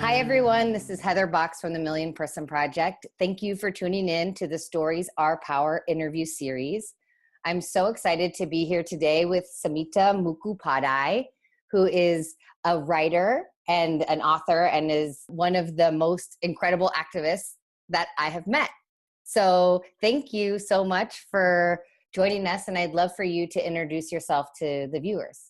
Hi, everyone. This is Heather Box from the Million Person Project. Thank you for tuning in to the Stories Are Power interview series. I'm so excited to be here today with Samhita Mukhopadhyay, who is a writer and an author and is one of the most incredible activists that I have met. So thank you so much for joining us, and I'd love for you to introduce yourself to the viewers.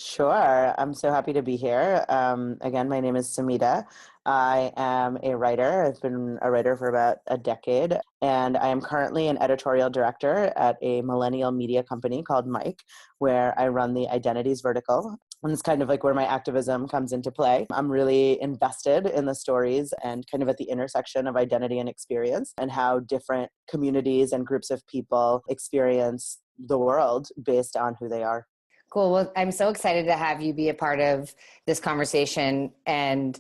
Sure. I'm so happy to be here. Again, my name is Samhita. I am a writer. I've been a writer for about a decade, and I am currently an editorial director at a millennial media company called Mike, where I run the identities vertical. And it's kind of like where my activism comes into play. I'm really invested in the stories and kind of at the intersection of identity and experience and how different communities and groups of people experience the world based on who they are. Cool. Well, I'm so excited to have you be a part of this conversation. And,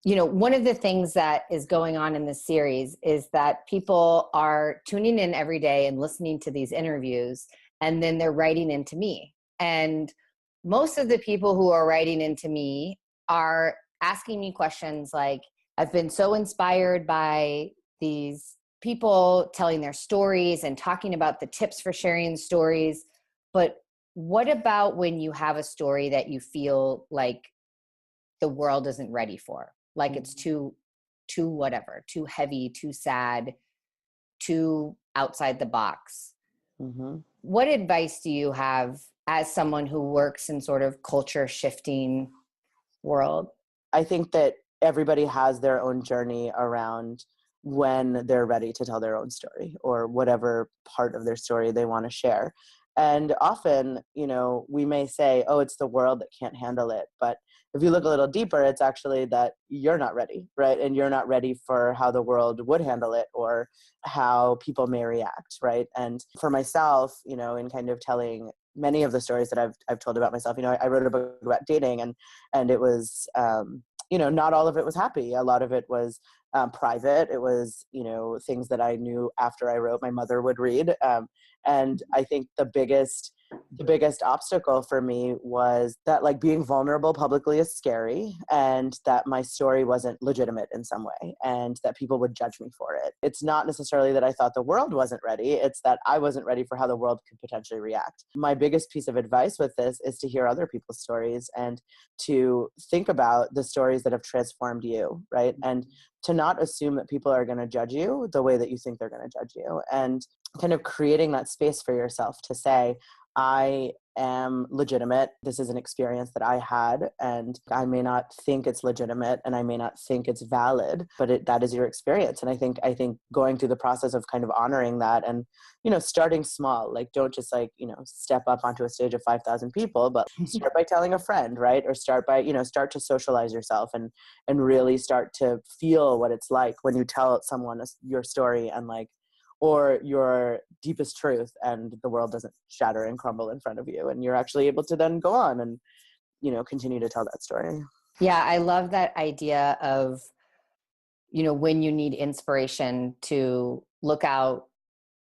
one of the things that is going on in this series is that people are tuning in every day and listening to these interviews, and then they're writing into me. And most of the people who are writing into me are asking me questions like, I've been so inspired by these people telling their stories and talking about the tips for sharing stories, but what about when you have a story that you feel like the world isn't ready for? Like it's too whatever, too heavy, too sad, too outside the box. Mm-hmm. What advice do you have as someone who works in sort of culture shifting world? I think that everybody has their own journey around when they're ready to tell their own story or whatever part of their story they want to share. And often, we may say, oh, it's the world that can't handle it. But if you look a little deeper, it's actually that you're not ready, right? And you're not ready for how the world would handle it or how people may react, right? And for myself, in kind of telling many of the stories that I've told about myself, I wrote a book about dating and it was, not all of it was happy. A lot of it was private. It was, things that I knew after I wrote my mother would read. And I think the biggest obstacle for me was that like being vulnerable publicly is scary and that my story wasn't legitimate in some way and that people would judge me for it. It's not necessarily that I thought the world wasn't ready. It's that I wasn't ready for how the world could potentially react. My biggest piece of advice with this is to hear other people's stories and to think about the stories that have transformed you, right? And to not assume that people are going to judge you the way that you think they're going to judge you, and kind of creating that space for yourself to say, I am legitimate. This is an experience that I had, and I may not think it's legitimate and I may not think it's valid, but that is your experience. And I think going through the process of kind of honoring that and, starting small, like don't just step up onto a stage of 5,000 people, but start by telling a friend, right? Or start to socialize yourself and really start to feel what it's like when you tell someone your story and or your deepest truth and the world doesn't shatter and crumble in front of you and you're actually able to then go on and, continue to tell that story. Yeah, I love that idea of, when you need inspiration to look out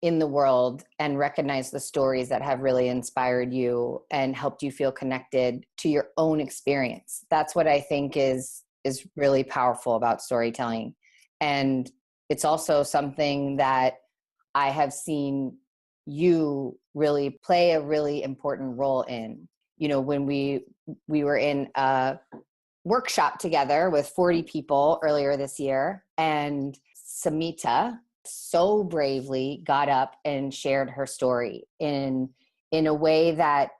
in the world and recognize the stories that have really inspired you and helped you feel connected to your own experience. That's what I think is really powerful about storytelling. And it's also something that I have seen you really play a really important role in. When we were in a workshop together with 40 people earlier this year, and Samhita so bravely got up and shared her story in a way that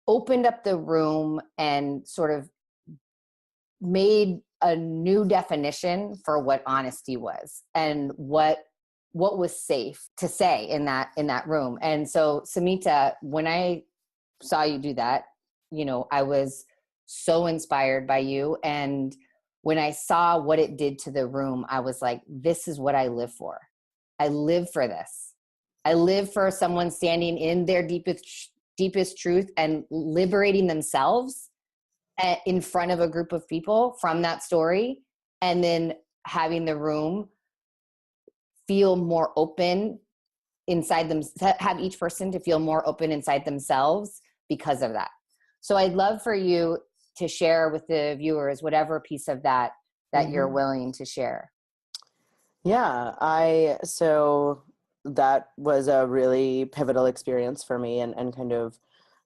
opened up the room and sort of made a new definition for what honesty was and what was safe to say in that room. And so, Samhita, when I saw you do that, I was so inspired by you. And when I saw what it did to the room, I was like, this is what I live for. I live for this. I live for someone standing in their deepest truth and liberating themselves in front of a group of people from that story, and then having the room feel more open inside them, have each person to feel more open inside themselves because of that. So I'd love for you to share with the viewers, whatever piece of that you're willing to share. Yeah, so that was a really pivotal experience for me, and kind of,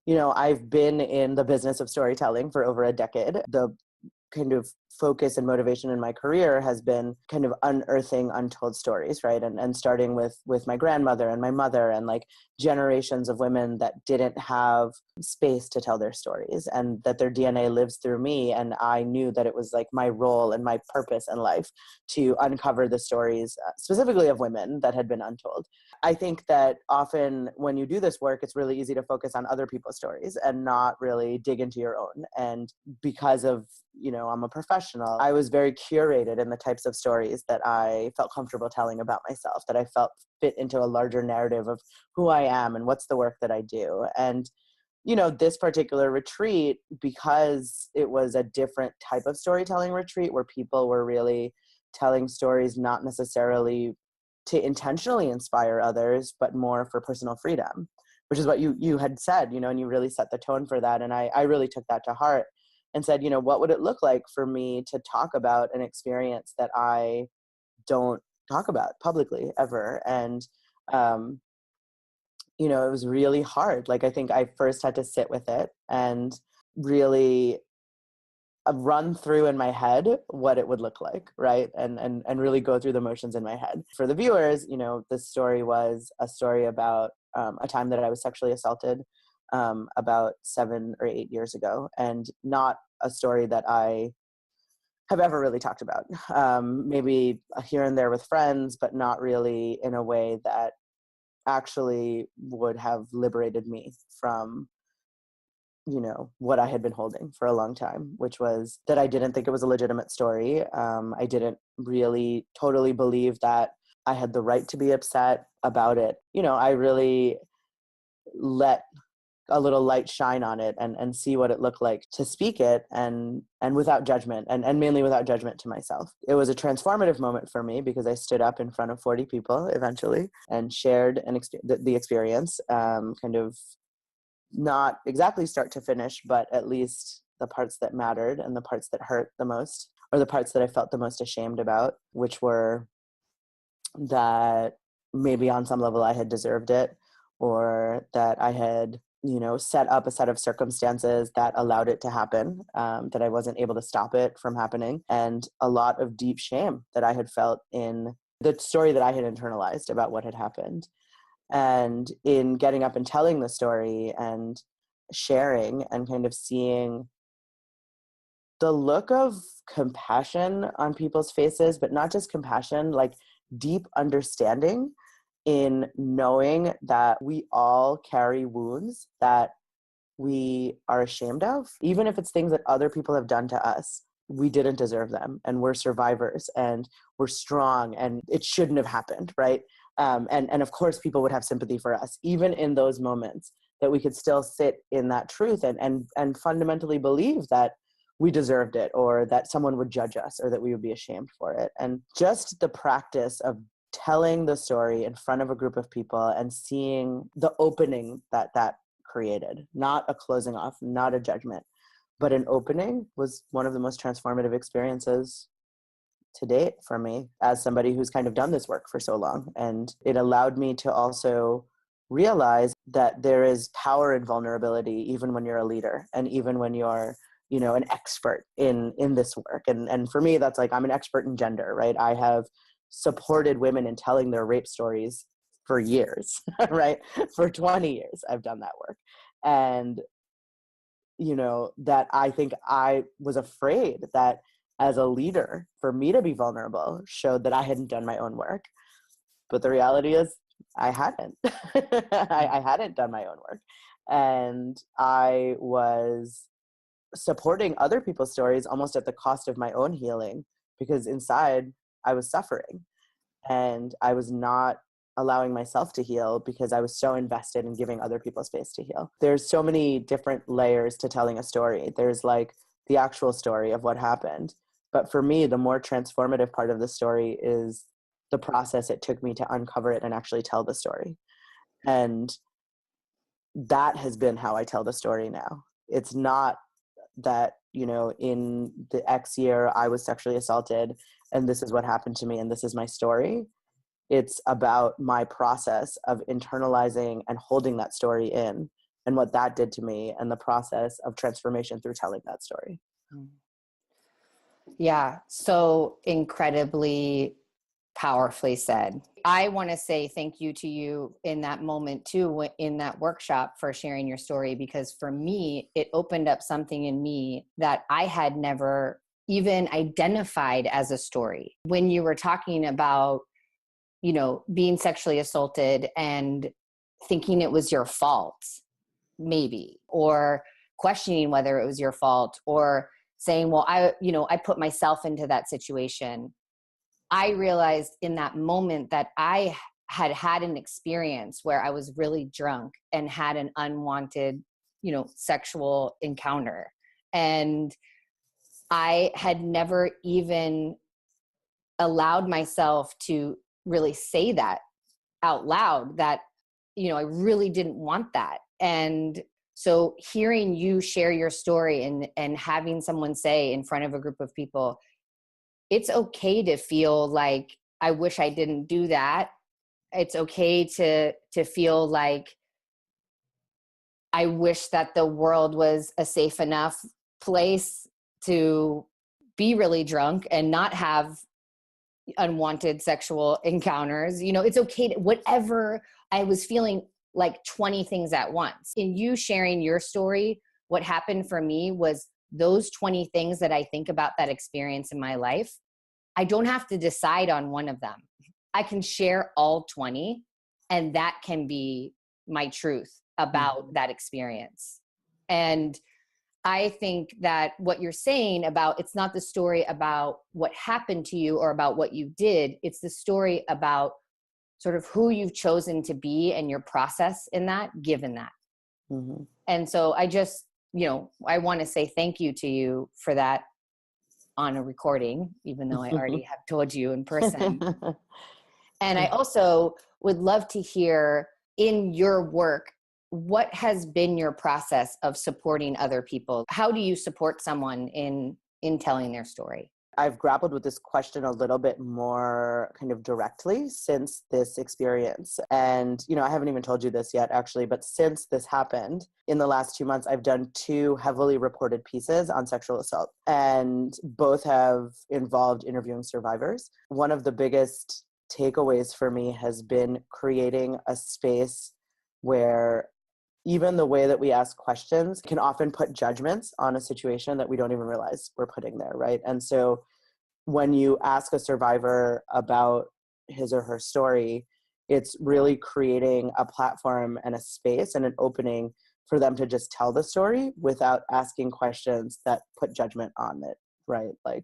I've been in the business of storytelling for over a decade. The kind of focus and motivation in my career has been kind of unearthing untold stories, right? And starting with my grandmother and my mother, and like generations of women that didn't have space to tell their stories, and that their DNA lives through me. And I knew that it was like my role and my purpose in life to uncover the stories, specifically of women that had been untold. I think that often when you do this work, it's really easy to focus on other people's stories and not really dig into your own. And because of, I'm a professional, I was very curated in the types of stories that I felt comfortable telling about myself, that I felt fit into a larger narrative of who I am and what's the work that I do. And, this particular retreat, because it was a different type of storytelling retreat where people were really telling stories, not necessarily to intentionally inspire others, but more for personal freedom, which is what you had said, and you really set the tone for that. And I really took that to heart and said, what would it look like for me to talk about an experience that I don't talk about publicly ever? And, it was really hard. Like, I think I first had to sit with it and really run through in my head what it would look like, right? And really go through the motions in my head. For the viewers, this story was a story about a time that I was sexually assaulted about 7 or 8 years ago, and not a story that I have ever really talked about. Maybe here and there with friends, but not really in a way that actually would have liberated me from what I had been holding for a long time, which was that I didn't think it was a legitimate story. I didn't really totally believe that I had the right to be upset about it. I really let a little light shine on it and see what it looked like to speak it, and without judgment, and mainly without judgment to myself. It was a transformative moment for me because I stood up in front of 40 people eventually and shared the experience, kind of not exactly start to finish, but at least the parts that mattered and the parts that hurt the most, or the parts that I felt the most ashamed about, which were that maybe on some level I had deserved it, or that I had, set up a set of circumstances that allowed it to happen, that I wasn't able to stop it from happening, and a lot of deep shame that I had felt in the story that I had internalized about what had happened. And in getting up and telling the story and sharing and kind of seeing the look of compassion on people's faces, but not just compassion, like deep understanding in knowing that we all carry wounds that we are ashamed of, even if it's things that other people have done to us. We didn't deserve them, and we're survivors, and we're strong, and it shouldn't have happened, right? And of course, people would have sympathy for us, even in those moments, that we could still sit in that truth and fundamentally believe that we deserved it, or that someone would judge us, or that we would be ashamed for it. And just the practice of telling the story in front of a group of people and seeing the opening that created, not a closing off, not a judgment, but an opening, was one of the most transformative experiences to date for me as somebody who's kind of done this work for so long. And it allowed me to also realize that there is power in vulnerability, even when you're a leader, and even when you're, an expert in this work. And for me, that's like, I'm an expert in gender, right? I have supported women in telling their rape stories for years, right? For 20 years, I've done that work. And, that I think I was afraid that as a leader, for me to be vulnerable showed that I hadn't done my own work. But the reality is I hadn't. I hadn't done my own work. And I was supporting other people's stories almost at the cost of my own healing, because inside I was suffering and I was not allowing myself to heal because I was so invested in giving other people space to heal. There's so many different layers to telling a story. There's like the actual story of what happened. But for me, the more transformative part of the story is the process it took me to uncover it and actually tell the story. And that has been how I tell the story now. It's not that, you know, in the X year I was sexually assaulted and this is what happened to me and this is my story. It's about my process of internalizing and holding that story in and what that did to me and the process of transformation through telling that story. Yeah, so incredibly powerfully said. I want to say thank you to you in that moment too, in that workshop, for sharing your story, because for me, it opened up something in me that I had never even identified as a story. When you were talking about, you know, being sexually assaulted and thinking it was your fault, maybe, or questioning whether it was your fault, or saying, well, I put myself into that situation. I realized in that moment that I had had an experience where I was really drunk and had an unwanted, you know, sexual encounter. And I had never even allowed myself to really say that out loud, that, you know, I really didn't want that. And so hearing you share your story and having someone say in front of a group of people, it's okay to feel like, I wish I didn't do that. It's okay to feel like, I wish that the world was a safe enough place to be really drunk and not have unwanted sexual encounters. You know, it's okay to, whatever. I was feeling like 20 things at once. In you sharing your story, what happened for me was those 20 things that I think about that experience in my life, I don't have to decide on one of them. I can share all 20, and that can be my truth about that experience. And I think that what you're saying about, it's not the story about what happened to you or about what you did. It's the story about sort of who you've chosen to be and your process in that, given that. Mm-hmm. And so I just, you know, I want to say thank you to you for that on a recording, even though I already have told you in person. And I also would love to hear, in your work, what has been your process of supporting other people? How do you support someone in telling their story? I've grappled with this question a little bit more kind of directly since this experience. And, you know, I haven't even told you this yet, actually, but since this happened, in the last 2 months, I've done 2 heavily reported pieces on sexual assault, and both have involved interviewing survivors. One of the biggest takeaways for me has been creating a space where even the way that we ask questions can often put judgments on a situation that we don't even realize we're putting there, right? And so when you ask a survivor about his or her story, it's really creating a platform and a space and an opening for them to just tell the story without asking questions that put judgment on it, right? Like,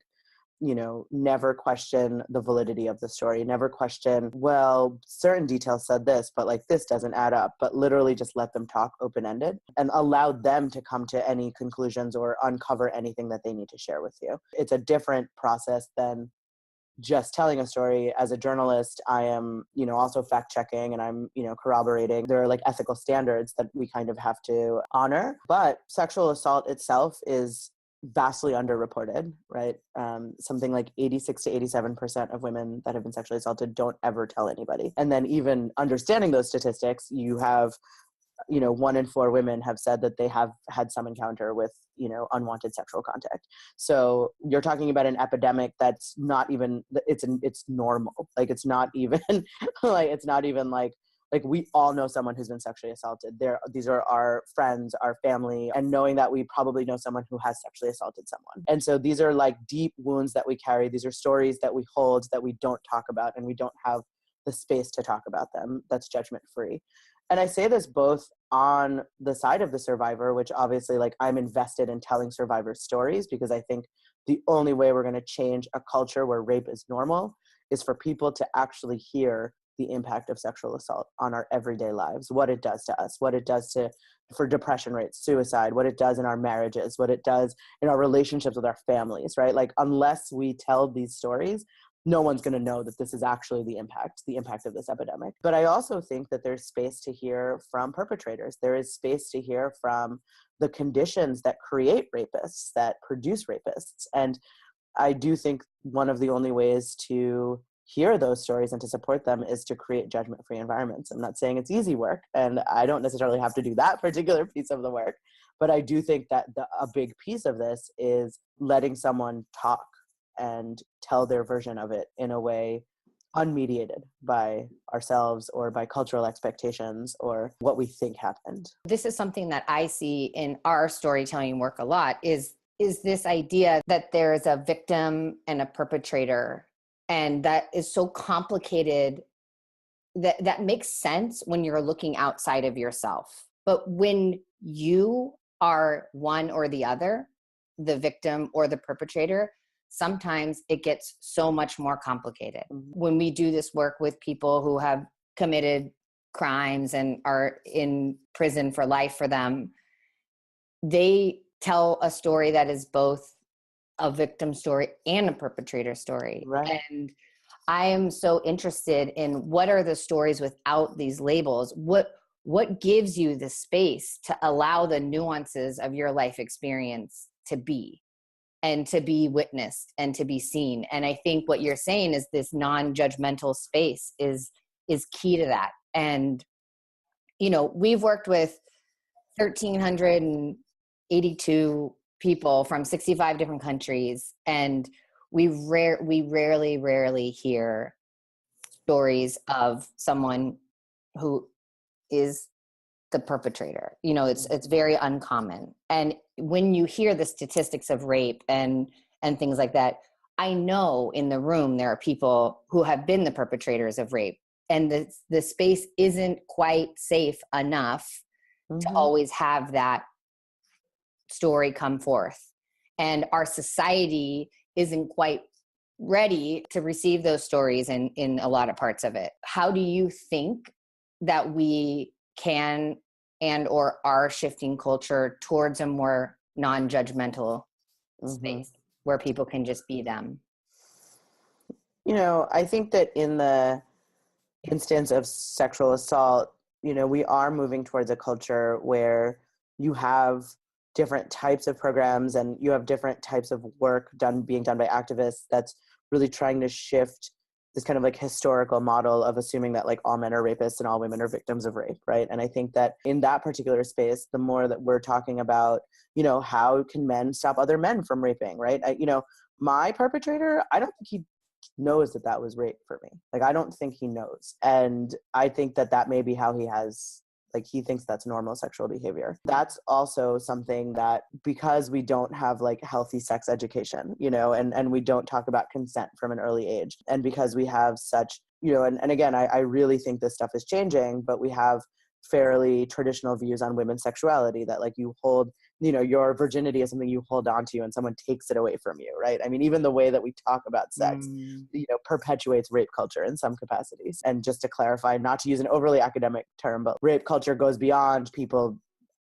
you know, never question the validity of the story, never question, well, certain details said this, but like this doesn't add up, but literally just let them talk open-ended and allow them to come to any conclusions or uncover anything that they need to share with you. It's a different process than just telling a story. As a journalist, I am, you know, also fact checking and I'm, you know, corroborating. There are like ethical standards that we kind of have to honor, but sexual assault itself is vastly underreported, right? Something like 86 to 87% of women that have been sexually assaulted don't ever tell anybody. And then even understanding those statistics, you have, you know, 1 in 4 women have said that they have had some encounter with, you know, unwanted sexual contact. So you're talking about an epidemic that's not even, it's normal. Like, it's not even like, it's not even like we all know someone who's been sexually assaulted. These are our friends, our family, and knowing that we probably know someone who has sexually assaulted someone. And so these are like deep wounds that we carry. These are stories that we hold that we don't talk about, and we don't have the space to talk about them that's judgment free. And I say this both on the side of the survivor, which obviously, like, I'm invested in telling survivors' stories, because I think the only way we're going to change a culture where rape is normal is for people to actually hear the impact of sexual assault on our everyday lives, what it does to us, what it does for depression rates, suicide, what it does in our marriages, what it does in our relationships with our families, right? Like, unless we tell these stories, no one's going to know that this is actually the impact of this epidemic. But I also think that there's space to hear from perpetrators. There is space to hear from the conditions that create rapists, that produce rapists. And I do think one of the only ways to hear those stories and to support them is to create judgment-free environments. I'm not saying it's easy work, and I don't necessarily have to do that particular piece of the work, but I do think that a big piece of this is letting someone talk and tell their version of it in a way unmediated by ourselves or by cultural expectations or what we think happened. This is something that I see in our storytelling work a lot is this idea that there is a victim and a perpetrator, and that is so complicated that makes sense when you're looking outside of yourself. But when you are one or the other, the victim or the perpetrator, sometimes it gets so much more complicated. When we do this work with people who have committed crimes and are in prison for life for them, they tell a story that is both a victim story and a perpetrator story. Right. And I am so interested in what are the stories without these labels? What gives you the space to allow the nuances of your life experience to be, and to be witnessed and to be seen? And I think what you're saying is this non-judgmental space is key to that. And, you know, we've worked with 1,382 people from 65 different countries, and we rarely hear stories of someone who is the perpetrator. You know, it's very uncommon. And when you hear the statistics of rape and things like that, I know in the room there are people who have been the perpetrators of rape, and the space isn't quite safe enough to always have that story come forth. And our society isn't quite ready to receive those stories in a lot of parts of it. How do you think that we can and or are shifting culture towards a more non-judgmental space where people can just be them? You know, I think that in the instance of sexual assault, you know, we are moving towards a culture where you have different types of programs and you have different types of work being done by activists that's really trying to shift this kind of like historical model of assuming that like all men are rapists and all women are victims of rape, right? And I think that in that particular space, the more that we're talking about, you know, how can men stop other men from raping, right? You know, my perpetrator, I don't think he knows that was rape for me. Like, I don't think he knows. And I think that may be how he thinks that's normal sexual behavior. That's also something that, because we don't have like healthy sex education, you know, and we don't talk about consent from an early age, and because we have such, you know, and again, I really think this stuff is changing, but we have fairly traditional views on women's sexuality that like you hold, you know, your virginity is something you hold on to and someone takes it away from you, right? I mean, even the way that we talk about sex, you know, perpetuates rape culture in some capacities. And just to clarify, not to use an overly academic term, but rape culture goes beyond people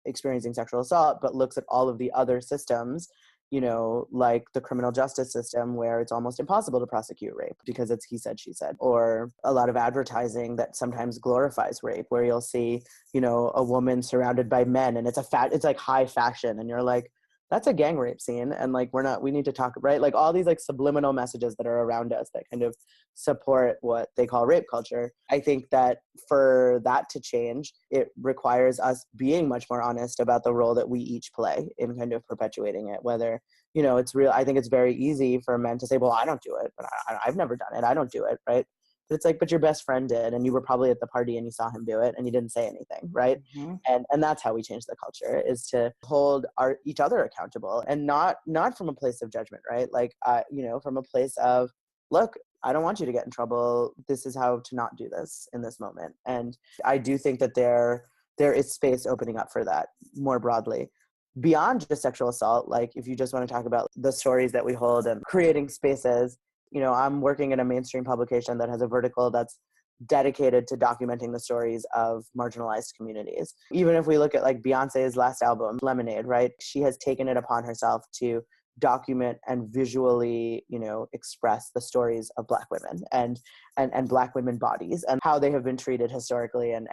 experiencing sexual assault, but looks at all of the other systems, you know, like the criminal justice system, where it's almost impossible to prosecute rape because it's he said, she said, or a lot of advertising that sometimes glorifies rape, where you'll see, you know, a woman surrounded by men and it's like high fashion. And you're like, that's a gang rape scene. And like, we need to talk, right? Like all these like subliminal messages that are around us that kind of support what they call rape culture. I think that for that to change, it requires us being much more honest about the role that we each play in kind of perpetuating it. Whether, you know, I think it's very easy for men to say, well, I don't do it, but I've never done it. I don't do it, right? But it's like, but your best friend did, and you were probably at the party and you saw him do it and you didn't say anything, right? And that's how we change the culture, is to hold each other accountable, and not from a place of judgment, right? Like, you know, from a place of, look, I don't want you to get in trouble. This is how to not do this in this moment. And I do think that there is space opening up for that more broadly. Beyond just sexual assault, like if you just want to talk about the stories that we hold and creating spaces, you know, I'm working in a mainstream publication that has a vertical that's dedicated to documenting the stories of marginalized communities. Even if we look at like Beyonce's last album, Lemonade, right? She has taken it upon herself to document and visually, express the stories of Black women and Black women bodies and how they have been treated historically and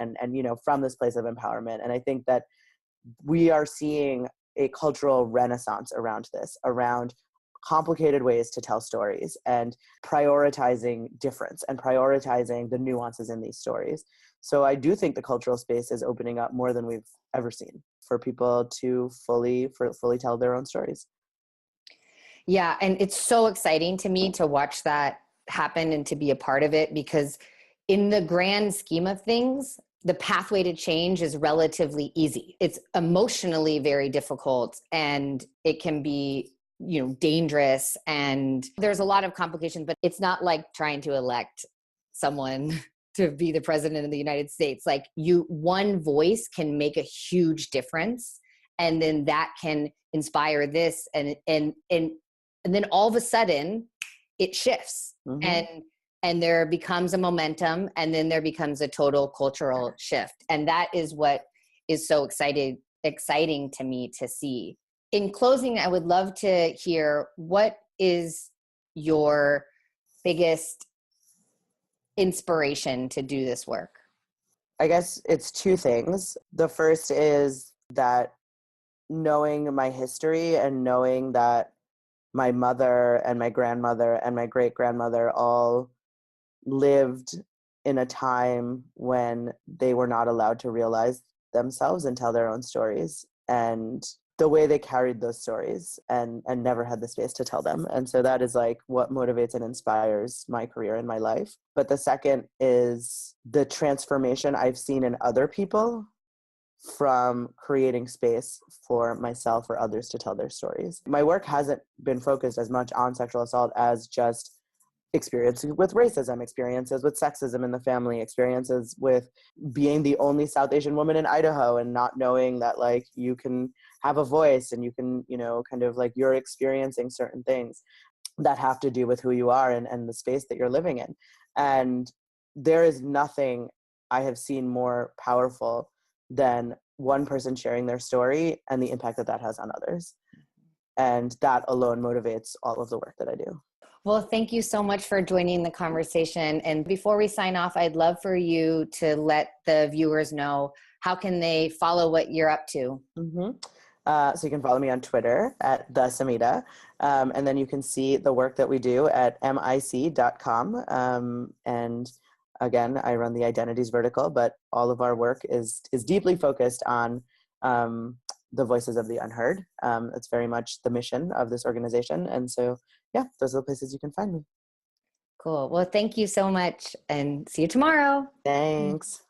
from this place of empowerment. And I think that we are seeing a cultural renaissance around this, around complicated ways to tell stories and prioritizing difference and prioritizing the nuances in these stories. So I do think the cultural space is opening up more than we've ever seen for people to fully tell their own stories. Yeah, and it's so exciting to me to watch that happen and to be a part of it, because in the grand scheme of things, the pathway to change is relatively easy. It's emotionally very difficult, and it can be, dangerous, and there's a lot of complications, but it's not like trying to elect someone to be the president of the United States. Like, one voice can make a huge difference, and then that can inspire this, and then all of a sudden it shifts. Mm-hmm. And there becomes a momentum, and then there becomes a total cultural shift. And that is what is so exciting to me to see. In closing, I would love to hear, what is your biggest inspiration to do this work? I guess it's two things. The first is that knowing my history and knowing that my mother and my grandmother and my great-grandmother all lived in a time when they were not allowed to realize themselves and tell their own stories, and the way they carried those stories and never had the space to tell them. And so that is like what motivates and inspires my career and my life. But the second is the transformation I've seen in other people from creating space for myself or others to tell their stories. My work hasn't been focused as much on sexual assault as just experiences with racism, experiences with sexism in the family, experiences with being the only South Asian woman in Idaho and not knowing that like you can have a voice and you can, kind of like you're experiencing certain things that have to do with who you are and the space that you're living in. And there is nothing I have seen more powerful than one person sharing their story and the impact that has on others. And that alone motivates all of the work that I do. Well, thank you so much for joining the conversation. And before we sign off, I'd love for you to let the viewers know, how can they follow what you're up to? Mm-hmm. So you can follow me on Twitter at the Samhita. And then you can see the work that we do at mic.com. And again, I run the identities vertical, but all of our work is deeply focused on the voices of the unheard. It's very much the mission of this organization. And so, yeah, those are the places you can find me. Cool. Well, thank you so much, and see you tomorrow. Thanks.